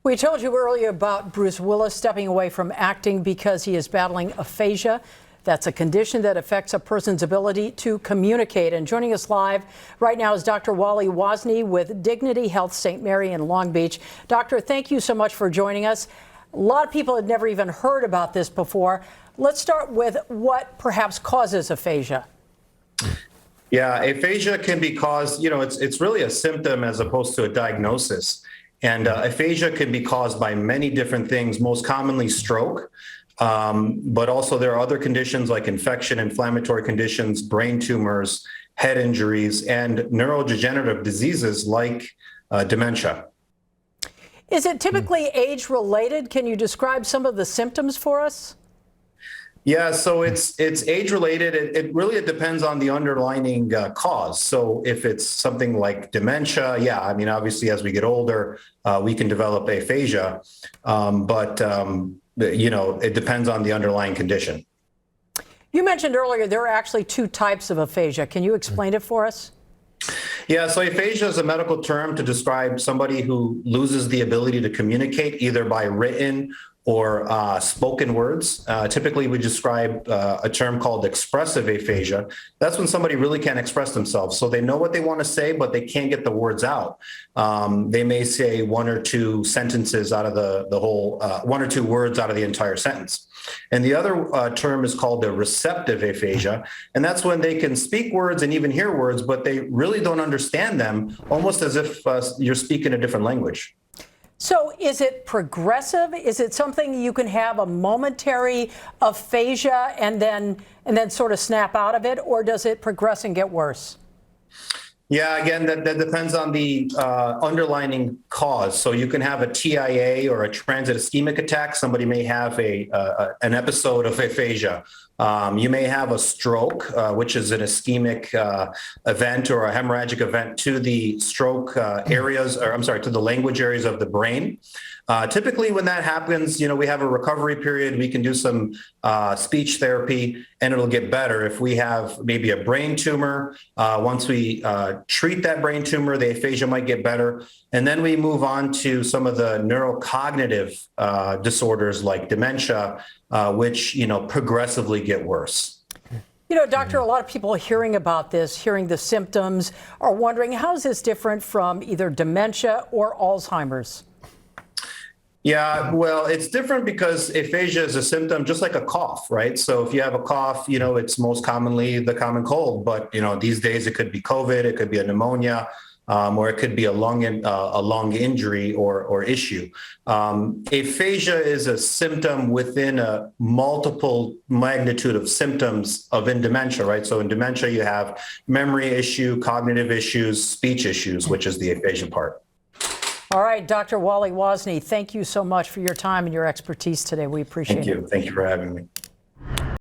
We told you earlier about Bruce Willis stepping away from acting because he is battling aphasia. That's a condition that affects a person's ability to communicate. And joining us live right now is Dr. Wazni with Dignity Health St. Mary in Long Beach. Doctor, thank you so much for joining us. A lot of people had never even heard about this before. Let's start with what perhaps causes aphasia. Yeah, aphasia can be caused, it's really a symptom as opposed to a diagnosis. And aphasia can be caused by many different things, most commonly stroke. But also there are other conditions like infection, inflammatory conditions, brain tumors, head injuries, and neurodegenerative diseases like dementia. Is it typically age-related? Can you describe some of the symptoms for us? Yeah, so it's age-related. It really depends on the underlying cause. So if it's something like dementia, yeah, I mean, obviously as we get older, we can develop aphasia, but it depends on the underlying condition. You mentioned earlier there are actually two types of aphasia. Can you explain it for us? Yeah, so aphasia is a medical term to describe somebody who loses the ability to communicate either by written or spoken words. Typically, we describe a term called expressive aphasia. That's when somebody really can't express themselves. So they know what they want to say, but they can't get the words out. They may say one or two sentences out of the whole, one or two words out of the entire sentence. And the other term is called the receptive aphasia. And that's when they can speak words and even hear words, but they really don't understand them, almost as if you're speaking a different language. So is it progressive? Is it something you can have a momentary aphasia and then sort of snap out of it, or does it progress and get worse? Yeah, again, that depends on the underlying cause. So you can have a TIA or a transit ischemic attack. Somebody may have an episode of aphasia. You may have a stroke, which is an ischemic event or a hemorrhagic event to the stroke areas, or I'm sorry, to the language areas of the brain. Typically, when that happens, we have a recovery period. We can do some speech therapy, and it'll get better. If we have maybe a brain tumor, once we treat that brain tumor, the aphasia might get better. And then we move on to some of the neurocognitive disorders like dementia, which, progressively get worse. Doctor, a lot of people hearing about this, hearing the symptoms, are wondering, how is this different from either dementia or Alzheimer's? Yeah, well, it's different because aphasia is a symptom just like a cough, right? So if you have a cough, it's most commonly the common cold, but, these days it could be COVID, it could be a pneumonia, or it could be a lung injury or issue. Aphasia is a symptom within a multiple magnitude of symptoms in dementia, right? So in dementia, you have memory issue, cognitive issues, speech issues, which is the aphasia part. All right, Dr. Wazni, thank you so much for your time and your expertise today. We appreciate it. Thank you. Thank you for having me.